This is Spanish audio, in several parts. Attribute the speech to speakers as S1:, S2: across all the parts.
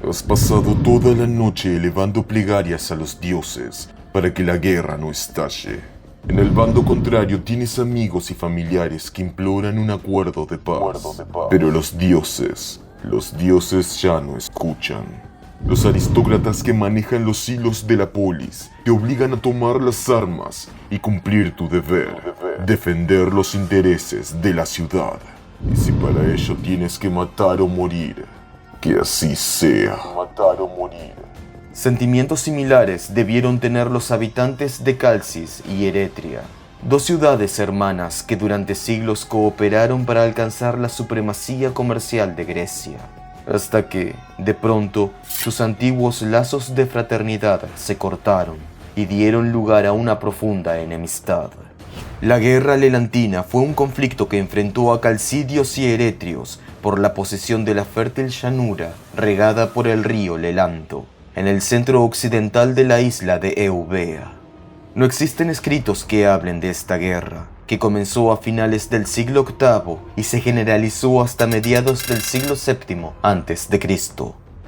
S1: Has pasado toda la noche elevando plegarias a los dioses para que la guerra no estalle. En el bando contrario tienes amigos y familiares que imploran un acuerdo de paz. Pero los dioses ya no escuchan. Los aristócratas que manejan los hilos de la polis te obligan a tomar las armas y cumplir tu deber, defender los intereses de la ciudad. Y si para ello tienes que matar o morir, que así sea.
S2: Sentimientos similares debieron tener los habitantes de Calcis y Eretria, dos ciudades hermanas que durante siglos cooperaron para alcanzar la supremacía comercial de Grecia, hasta que, de pronto, sus antiguos lazos de fraternidad se cortaron y dieron lugar a una profunda enemistad. La guerra lelantina fue un conflicto que enfrentó a calcidios y eretrios por la posesión de la fértil llanura regada por el río Lelanto, en el centro occidental de la isla de Eubea. No existen escritos que hablen de esta guerra, que comenzó a finales del siglo VIII y se generalizó hasta mediados del siglo VII a.C.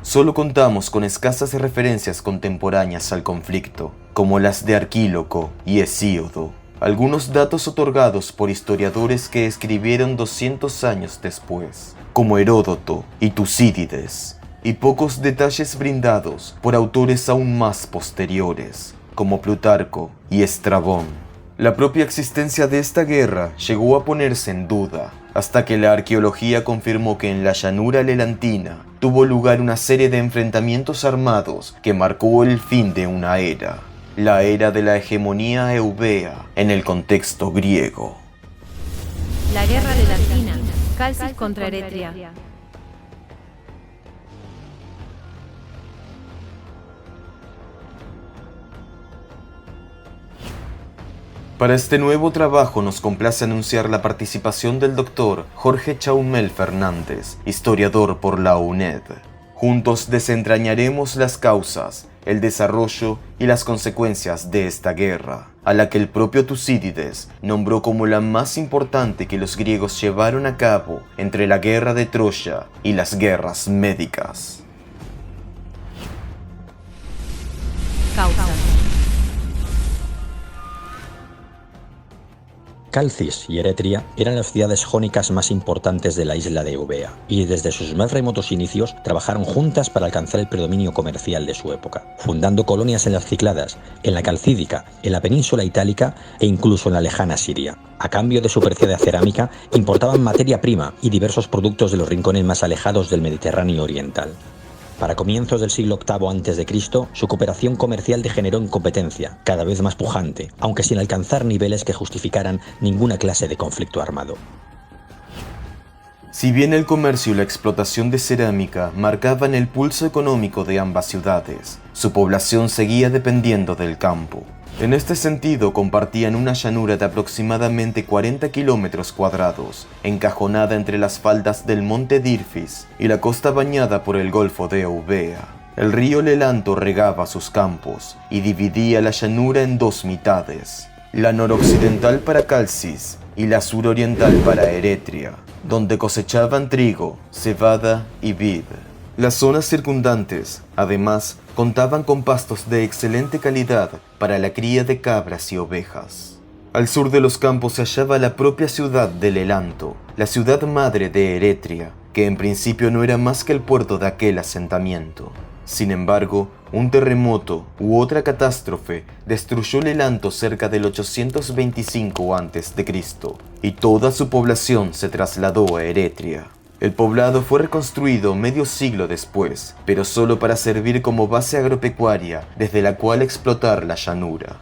S2: Solo contamos con escasas referencias contemporáneas al conflicto, como las de Arquíloco y Hesíodo. Algunos datos otorgados por historiadores que escribieron 200 años después, como Heródoto y Tucídides, y pocos detalles brindados por autores aún más posteriores, como Plutarco y Estrabón. La propia existencia de esta guerra llegó a ponerse en duda, hasta que la arqueología confirmó que en la llanura lelantina tuvo lugar una serie de enfrentamientos armados que marcó el fin de una era, la era de la hegemonía eubea en el contexto griego.
S3: La guerra lelantina, Calcis contra Eretria.
S2: Para este nuevo trabajo nos complace anunciar la participación del doctor Jorge Chaumel Fernández, historiador por la UNED. Juntos desentrañaremos las causas, el desarrollo y las consecuencias de esta guerra, a la que el propio Tucídides nombró como la más importante que los griegos llevaron a cabo entre la guerra de Troya y las guerras médicas.
S3: Causas.
S4: Calcis y Eretria eran las ciudades jónicas más importantes de la isla de Eubea, y desde sus más remotos inicios trabajaron juntas para alcanzar el predominio comercial de su época, fundando colonias en las Cícladas, en la Calcídica, en la península itálica e incluso en la lejana Siria. A cambio de su preciada cerámica, importaban materia prima y diversos productos de los rincones más alejados del Mediterráneo oriental. Para comienzos del siglo VIII a.C., su cooperación comercial degeneró en competencia, cada vez más pujante, aunque sin alcanzar niveles que justificaran ninguna clase de conflicto armado.
S2: Si bien el comercio y la explotación de cerámica marcaban el pulso económico de ambas ciudades, su población seguía dependiendo del campo. En este sentido, compartían una llanura de aproximadamente 40 kilómetros cuadrados, encajonada entre las faldas del monte Dirfis y la costa bañada por el golfo de Eubea. El río Lelanto regaba sus campos y dividía la llanura en dos mitades, la noroccidental para Calcis y la suroriental para Eretria, donde cosechaban trigo, cebada y vid. Las zonas circundantes, además, contaban con pastos de excelente calidad para la cría de cabras y ovejas. Al sur de los campos se hallaba la propia ciudad de Lelanto, la ciudad madre de Eretria, que en principio no era más que el puerto de aquel asentamiento. Sin embargo, un terremoto u otra catástrofe destruyó Lelanto cerca del 825 a.C. y toda su población se trasladó a Eretria. El poblado fue reconstruido medio siglo después, pero solo para servir como base agropecuaria desde la cual explotar la llanura.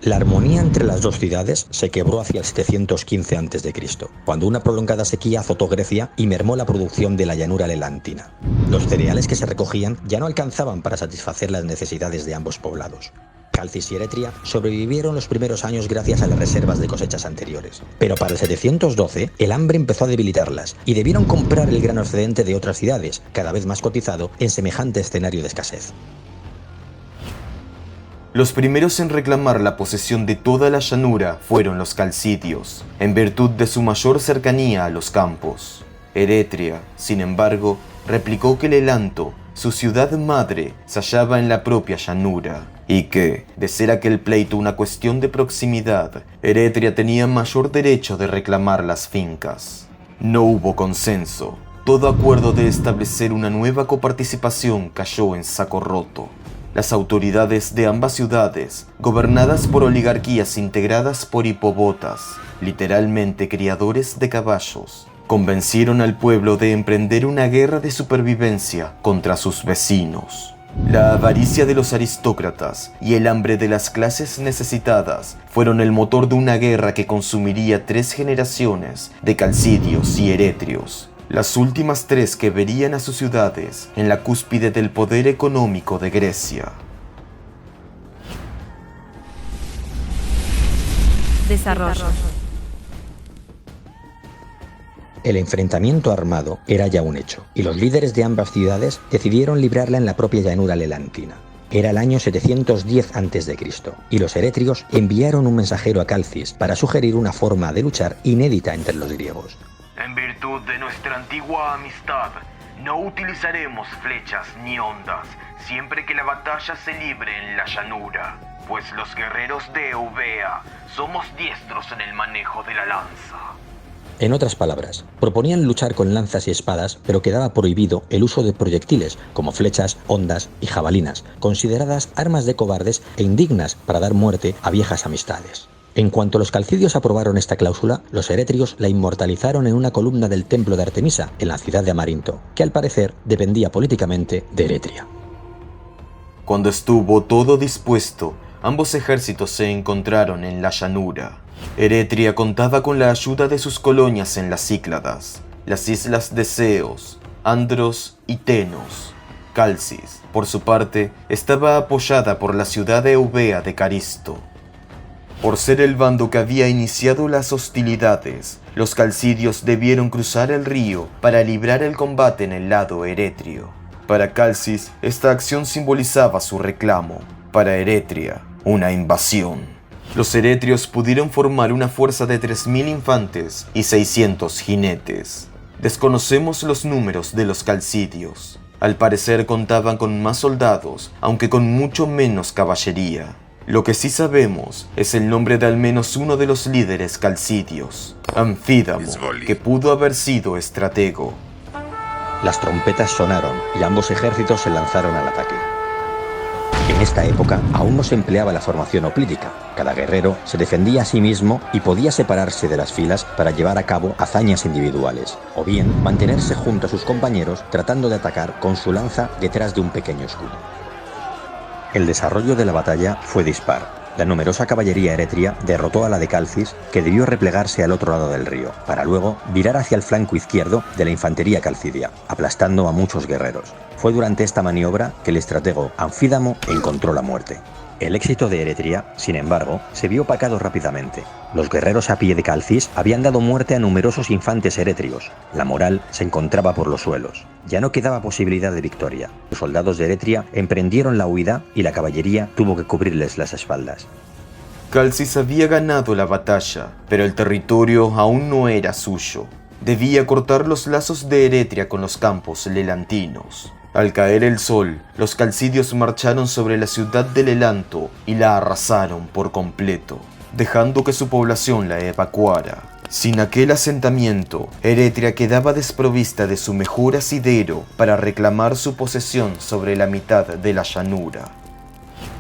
S4: La armonía entre las dos ciudades se quebró hacia el 715 a.C., cuando una prolongada sequía azotó Grecia y mermó la producción de la llanura lelantina. Los cereales que se recogían ya no alcanzaban para satisfacer las necesidades de ambos poblados. Calcis y Eretria sobrevivieron los primeros años gracias a las reservas de cosechas anteriores. Pero para el 712, el hambre empezó a debilitarlas y debieron comprar el grano excedente de otras ciudades, cada vez más cotizado en semejante escenario de escasez.
S2: Los primeros en reclamar la posesión de toda la llanura fueron los calcidios, en virtud de su mayor cercanía a los campos. Eretria, sin embargo, replicó que Lelanto, su ciudad madre, se hallaba en la propia llanura, y que, de ser aquel pleito una cuestión de proximidad, Eretria tenía mayor derecho de reclamar las fincas. No hubo consenso. Todo acuerdo de establecer una nueva coparticipación cayó en saco roto. Las autoridades de ambas ciudades, gobernadas por oligarquías integradas por hipobotas, literalmente criadores de caballos, convencieron al pueblo de emprender una guerra de supervivencia contra sus vecinos. La avaricia de los aristócratas y el hambre de las clases necesitadas fueron el motor de una guerra que consumiría 3 generaciones de calcidios y eretrios, las últimas 3 que verían a sus ciudades en la cúspide del poder económico de Grecia.
S3: Desarrollo.
S4: El enfrentamiento armado era ya un hecho, y los líderes de ambas ciudades decidieron librarla en la propia llanura lelantina. Era el año 710 a.C., y los eretrios enviaron un mensajero a Calcis para sugerir una forma de luchar inédita entre los griegos.
S5: En virtud de nuestra antigua amistad, no utilizaremos flechas ni ondas, siempre que la batalla se libre en la llanura, pues los guerreros de Eubea somos diestros en el manejo de la lanza.
S4: En otras palabras, proponían luchar con lanzas y espadas, pero quedaba prohibido el uso de proyectiles como flechas, ondas y jabalinas, consideradas armas de cobardes e indignas para dar muerte a viejas amistades. En cuanto los calcidios aprobaron esta cláusula, los eretrios la inmortalizaron en una columna del templo de Artemisa, en la ciudad de Amarinto, que al parecer dependía políticamente de Eretria.
S2: Cuando estuvo todo dispuesto, ambos ejércitos se encontraron en la llanura. Eretria contaba con la ayuda de sus colonias en las Cícladas, las islas de Ceos, Andros y Tenos. Calcis, por su parte, estaba apoyada por la ciudad de Eubea de Caristo. Por ser el bando que había iniciado las hostilidades, los calcidios debieron cruzar el río para librar el combate en el lado eretrio. Para Calcis, esta acción simbolizaba su reclamo. Para Eretria, una invasión. Los eretrios pudieron formar una fuerza de 3.000 infantes y 600 jinetes. Desconocemos los números de los calcidios. Al parecer contaban con más soldados, aunque con mucho menos caballería. Lo que sí sabemos es el nombre de al menos uno de los líderes calcidios, Anfídamo, que pudo haber sido estratego.
S4: Las trompetas sonaron y ambos ejércitos se lanzaron al ataque. En esta época aún no se empleaba la formación hoplítica. Cada guerrero se defendía a sí mismo y podía separarse de las filas para llevar a cabo hazañas individuales, o bien mantenerse junto a sus compañeros tratando de atacar con su lanza detrás de un pequeño escudo. El desarrollo de la batalla fue dispar. La numerosa caballería eretria derrotó a la de Calcis, que debió replegarse al otro lado del río, para luego virar hacia el flanco izquierdo de la infantería calcidia, aplastando a muchos guerreros. Fue durante esta maniobra que el estratego Anfídamo encontró la muerte. El éxito de Eretria, sin embargo, se vio opacado rápidamente. Los guerreros a pie de Calcis habían dado muerte a numerosos infantes eretrios. La moral se encontraba por los suelos. Ya no quedaba posibilidad de victoria. Los soldados de Eretria emprendieron la huida y la caballería tuvo que cubrirles las espaldas.
S2: Calcis había ganado la batalla, pero el territorio aún no era suyo. Debía cortar los lazos de Eretria con los campos lelantinos. Al caer el sol, los calcidios marcharon sobre la ciudad de Lelanto y la arrasaron por completo, dejando que su población la evacuara. Sin aquel asentamiento, Eretria quedaba desprovista de su mejor asidero para reclamar su posesión sobre la mitad de la llanura.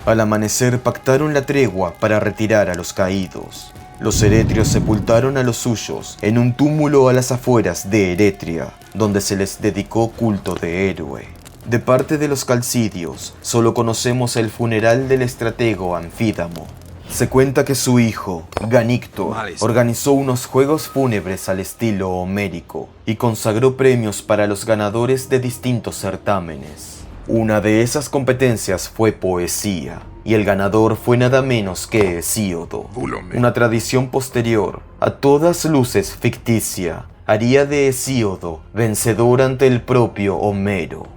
S2: Al amanecer pactaron la tregua para retirar a los caídos. Los eretrios sepultaron a los suyos en un túmulo a las afueras de Eretria, donde se les dedicó culto de héroe. De parte de los calcidios, solo conocemos el funeral del estratego Anfídamo. Se cuenta que su hijo, Ganíctor, organizó unos juegos fúnebres al estilo homérico y consagró premios para los ganadores de distintos certámenes. Una de esas competencias fue poesía, y el ganador fue nada menos que Hesíodo. Una tradición posterior, a todas luces ficticia, haría de Hesíodo vencedor ante el propio Homero.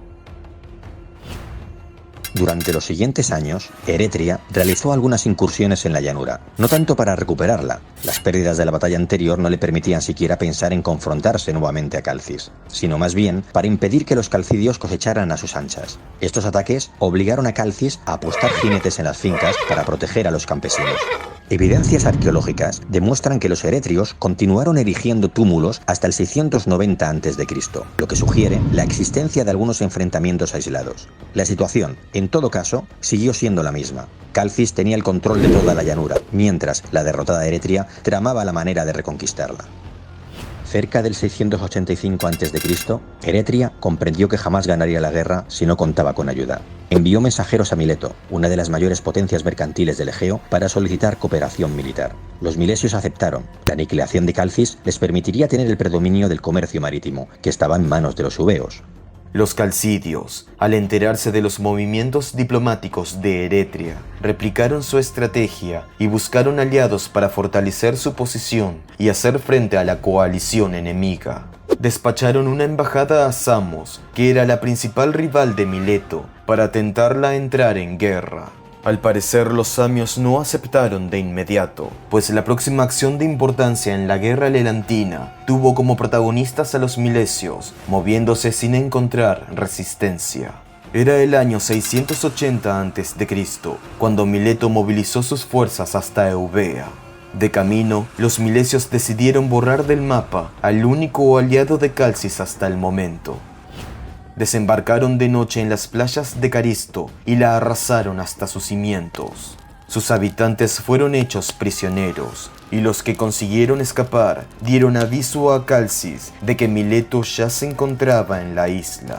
S4: Durante los siguientes años, Eretria realizó algunas incursiones en la llanura, no tanto para recuperarla, las pérdidas de la batalla anterior no le permitían siquiera pensar en confrontarse nuevamente a Calcis, sino más bien para impedir que los calcidios cosecharan a sus anchas. Estos ataques obligaron a Calcis a apostar jinetes en las fincas para proteger a los campesinos. Evidencias arqueológicas demuestran que los eretrios continuaron erigiendo túmulos hasta el 690 a.C., lo que sugiere la existencia de algunos enfrentamientos aislados. La situación, en todo caso, siguió siendo la misma. Calcis tenía el control de toda la llanura, mientras la derrotada Eretria tramaba la manera de reconquistarla. Cerca del 685 a.C., Eretria comprendió que jamás ganaría la guerra si no contaba con ayuda. Envió mensajeros a Mileto, una de las mayores potencias mercantiles del Egeo, para solicitar cooperación militar. Los milesios aceptaron. La aniquilación de Calcis les permitiría tener el predominio del comercio marítimo, que estaba en manos de los eubeos.
S2: Los calcidios, al enterarse de los movimientos diplomáticos de Eretria, replicaron su estrategia y buscaron aliados para fortalecer su posición y hacer frente a la coalición enemiga. Despacharon una embajada a Samos, que era la principal rival de Mileto, para tentarla a entrar en guerra. Al parecer, los samios no aceptaron de inmediato, pues la próxima acción de importancia en la guerra lelantina tuvo como protagonistas a los milesios, moviéndose sin encontrar resistencia. Era el año 680 a.C., cuando Mileto movilizó sus fuerzas hasta Eubea. De camino, los milesios decidieron borrar del mapa al único aliado de Calcis hasta el momento. Desembarcaron de noche en las playas de Caristo y la arrasaron hasta sus cimientos. Sus habitantes fueron hechos prisioneros, y los que consiguieron escapar dieron aviso a Calcis de que Mileto ya se encontraba en la isla.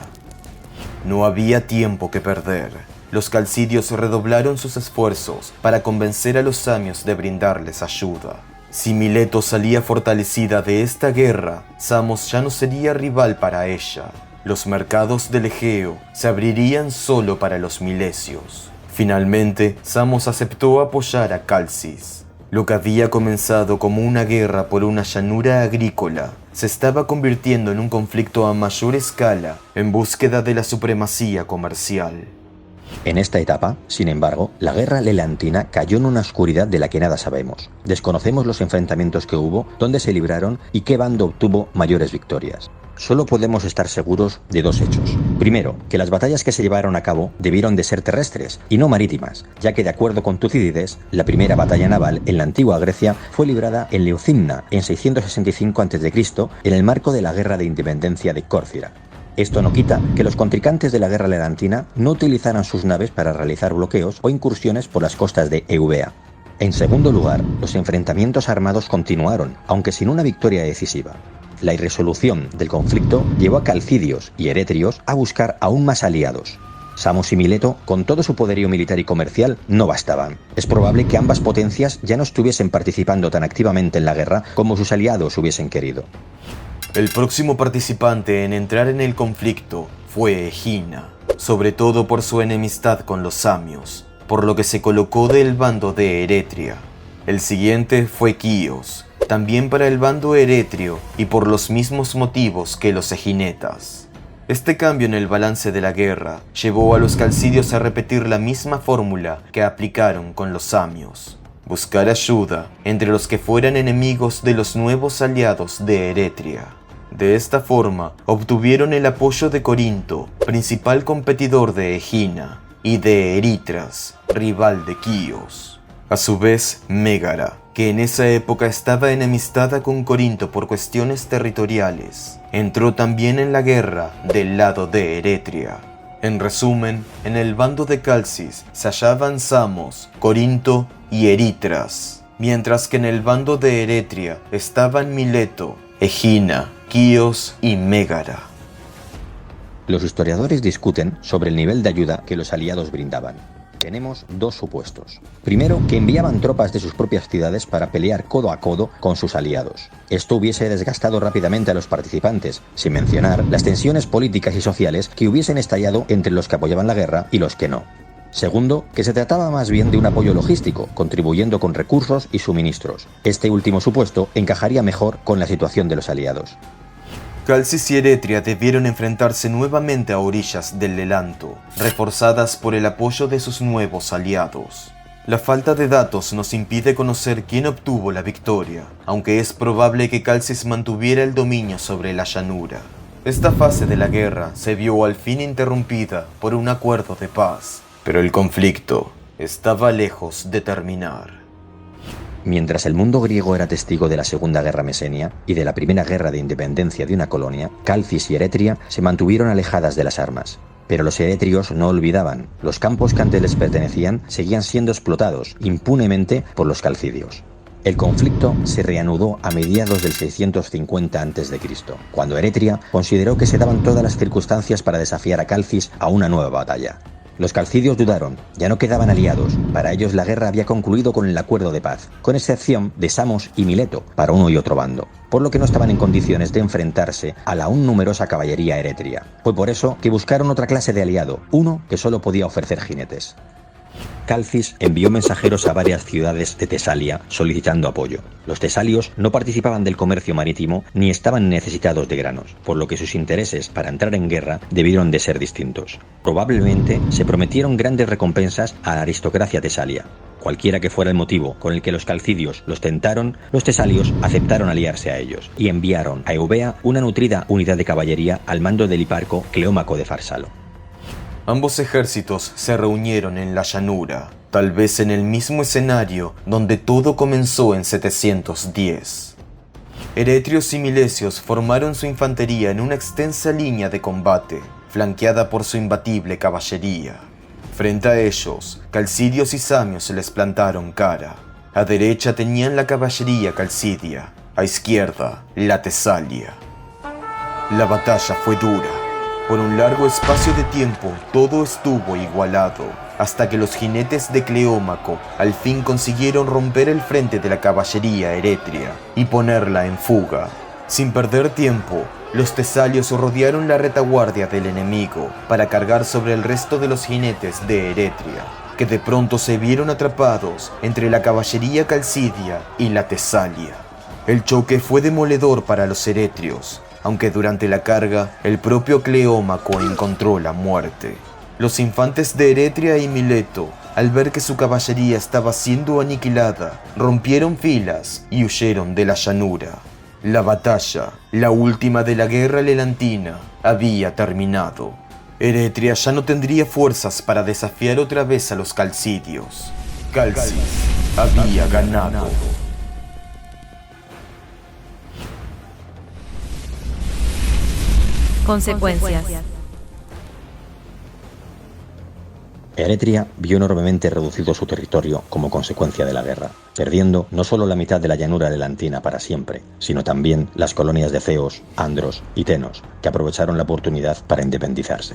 S2: No había tiempo que perder. Los calcidios redoblaron sus esfuerzos para convencer a los samios de brindarles ayuda. Si Mileto salía fortalecida de esta guerra, Samos ya no sería rival para ella. Los mercados del Egeo se abrirían solo para los milesios. Finalmente, Samos aceptó apoyar a Calcis. Lo que había comenzado como una guerra por una llanura agrícola se estaba convirtiendo en un conflicto a mayor escala en búsqueda de la supremacía comercial.
S4: En esta etapa, sin embargo, la guerra lelantina cayó en una oscuridad de la que nada sabemos. Desconocemos los enfrentamientos que hubo, dónde se libraron y qué bando obtuvo mayores victorias. Solo podemos estar seguros de dos hechos. Primero, que las batallas que se llevaron a cabo debieron de ser terrestres y no marítimas, ya que de acuerdo con Tucídides, la primera batalla naval en la antigua Grecia fue librada en Leucimna en 665 a.C. en el marco de la Guerra de Independencia de Córcira. Esto no quita que los contrincantes de la guerra lelantina no utilizaran sus naves para realizar bloqueos o incursiones por las costas de Eubea. En segundo lugar, los enfrentamientos armados continuaron, aunque sin una victoria decisiva. La irresolución del conflicto llevó a calcidios y eretrios a buscar aún más aliados. Samos y Mileto, con todo su poderío militar y comercial, no bastaban. Es probable que ambas potencias ya no estuviesen participando tan activamente en la guerra como sus aliados hubiesen querido.
S2: El próximo participante en entrar en el conflicto fue Egina, sobre todo por su enemistad con los samios, por lo que se colocó del bando de Eretria. El siguiente fue Quíos, también para el bando eretrio y por los mismos motivos que los eginetas. Este cambio en el balance de la guerra llevó a los calcidios a repetir la misma fórmula que aplicaron con los samios: buscar ayuda entre los que fueran enemigos de los nuevos aliados de Eretria. De esta forma, obtuvieron el apoyo de Corinto, principal competidor de Egina, y de Eritras, rival de Quíos. A su vez, Mégara, que en esa época estaba enemistada con Corinto por cuestiones territoriales, entró también en la guerra del lado de Eretria. En resumen, en el bando de Calcis se hallaban Samos, Corinto y Eritras, mientras que en el bando de Eretria estaban Mileto, Egina, Quíos y Mégara.
S4: Los historiadores discuten sobre el nivel de ayuda que los aliados brindaban. Tenemos dos supuestos. Primero, que enviaban tropas de sus propias ciudades para pelear codo a codo con sus aliados. Esto hubiese desgastado rápidamente a los participantes, sin mencionar las tensiones políticas y sociales que hubiesen estallado entre los que apoyaban la guerra y los que no. Segundo, que se trataba más bien de un apoyo logístico, contribuyendo con recursos y suministros. Este último supuesto encajaría mejor con la situación de los aliados.
S2: Calcis y Eretria debieron enfrentarse nuevamente a orillas del Lelanto, reforzadas por el apoyo de sus nuevos aliados. La falta de datos nos impide conocer quién obtuvo la victoria, aunque es probable que Calcis mantuviera el dominio sobre la llanura. Esta fase de la guerra se vio al fin interrumpida por un acuerdo de paz, pero el conflicto estaba lejos de terminar.
S4: Mientras el mundo griego era testigo de la Segunda Guerra Mesenia y de la primera guerra de independencia de una colonia, Calcis y Eretria se mantuvieron alejadas de las armas. Pero los eretrios no olvidaban, los campos que antes les pertenecían seguían siendo explotados impunemente por los calcidios. El conflicto se reanudó a mediados del 650 a.C., cuando Eretria consideró que se daban todas las circunstancias para desafiar a Calcis a una nueva batalla. Los calcidios dudaron, ya no quedaban aliados, para ellos la guerra había concluido con el acuerdo de paz, con excepción de Samos y Mileto, para uno y otro bando, por lo que no estaban en condiciones de enfrentarse a la aún numerosa caballería eretria. Fue por eso que buscaron otra clase de aliado, uno que solo podía ofrecer jinetes. Calcis envió mensajeros a varias ciudades de Tesalia solicitando apoyo. Los tesalios no participaban del comercio marítimo ni estaban necesitados de granos, por lo que sus intereses para entrar en guerra debieron de ser distintos. Probablemente se prometieron grandes recompensas a la aristocracia tesalia. Cualquiera que fuera el motivo con el que los calcidios los tentaron, los tesalios aceptaron aliarse a ellos y enviaron a Eubea una nutrida unidad de caballería al mando del hiparco Cleómaco de Farsalo.
S2: Ambos ejércitos se reunieron en la llanura, tal vez en el mismo escenario donde todo comenzó en 710. Eretrios y milesios formaron su infantería en una extensa línea de combate, flanqueada por su imbatible caballería. Frente a ellos, calcidios y samios se les plantaron cara. A derecha tenían la caballería calcidia, a izquierda la tesalia. La batalla fue dura. Por un largo espacio de tiempo todo estuvo igualado, hasta que los jinetes de Cleómaco al fin consiguieron romper el frente de la caballería eretria y ponerla en fuga. Sin perder tiempo, los tesalios rodearon la retaguardia del enemigo para cargar sobre el resto de los jinetes de Eretria, que de pronto se vieron atrapados entre la caballería calcidia y la tesalia. El choque fue demoledor para los eretrios, aunque durante la carga el propio Cleómaco encontró la muerte. Los infantes de Eretria y Mileto, al ver que su caballería estaba siendo aniquilada, rompieron filas y huyeron de la llanura. La batalla, la última de la guerra lelantina, había terminado. Eretria ya no tendría fuerzas para desafiar otra vez a los calcidios. Calcis había ganado.
S3: Consecuencias.
S4: Eretria vio enormemente reducido su territorio como consecuencia de la guerra, perdiendo no solo la mitad de la llanura lelantina para siempre, sino también las colonias de Ceos, Andros y Tenos, que aprovecharon la oportunidad para independizarse.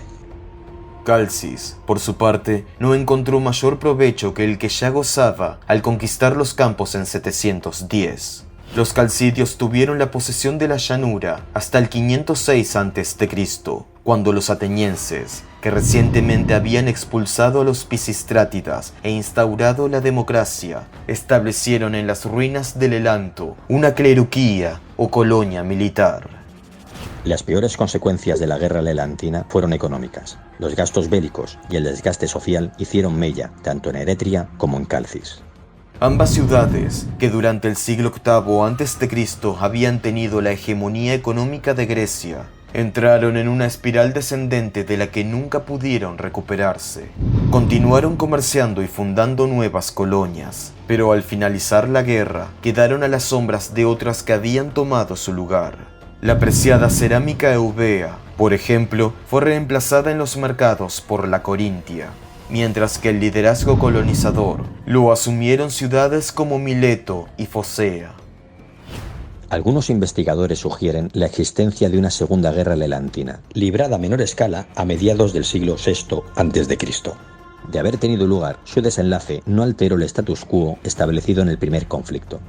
S2: Calcis, por su parte, no encontró mayor provecho que el que ya gozaba al conquistar los campos en 710. Los calcidios tuvieron la posesión de la llanura hasta el 506 a.C., cuando los atenienses, que recientemente habían expulsado a los pisistrátidas e instaurado la democracia, establecieron en las ruinas del Lelanto una cleruquía o colonia militar.
S4: Las peores consecuencias de la guerra lelantina fueron económicas. Los gastos bélicos y el desgaste social hicieron mella tanto en Eretria como en Calcis.
S2: Ambas ciudades, que durante el siglo VIII a.C. habían tenido la hegemonía económica de Grecia, entraron en una espiral descendente de la que nunca pudieron recuperarse. Continuaron comerciando y fundando nuevas colonias, pero al finalizar la guerra quedaron a las sombras de otras que habían tomado su lugar. La preciada cerámica eubea, por ejemplo, fue reemplazada en los mercados por la corintia, mientras que el liderazgo colonizador lo asumieron ciudades como Mileto y Focea.
S4: Algunos investigadores sugieren la existencia de una segunda guerra lelantina, librada a menor escala a mediados del siglo VI a.C. De haber tenido lugar, su desenlace no alteró el status quo establecido en el primer conflicto.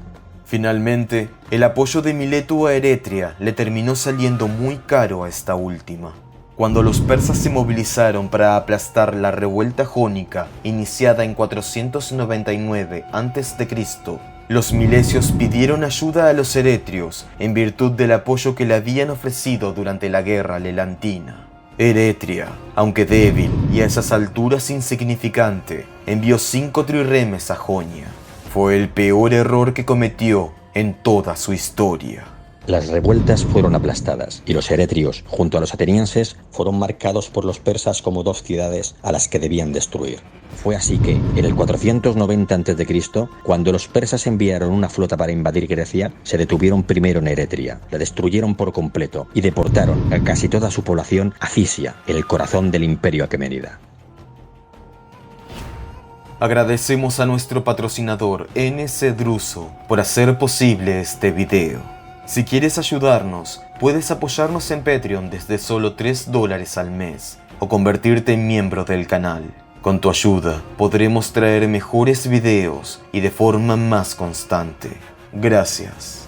S2: Finalmente, el apoyo de Mileto a Eretria le terminó saliendo muy caro a esta última. Cuando los persas se movilizaron para aplastar la revuelta jónica iniciada en 499 a.C., los milesios pidieron ayuda a los eretrios en virtud del apoyo que le habían ofrecido durante la guerra lelantina. Eretria, aunque débil y a esas alturas insignificante, envió 5 trirremes a Jonia. Fue el peor error que cometió en toda su historia.
S4: Las revueltas fueron aplastadas y los eretrios, junto a los atenienses, fueron marcados por los persas como 2 ciudades a las que debían destruir. Fue así que, en el 490 a.C., cuando los persas enviaron una flota para invadir Grecia, se detuvieron primero en Eretria, la destruyeron por completo y deportaron a casi toda su población a Cisia, en el corazón del imperio aqueménida.
S2: Agradecemos a nuestro patrocinador NC Druso por hacer posible este video. Si quieres ayudarnos, puedes apoyarnos en Patreon desde solo $3 al mes o convertirte en miembro del canal. Con tu ayuda podremos traer mejores videos y de forma más constante. Gracias.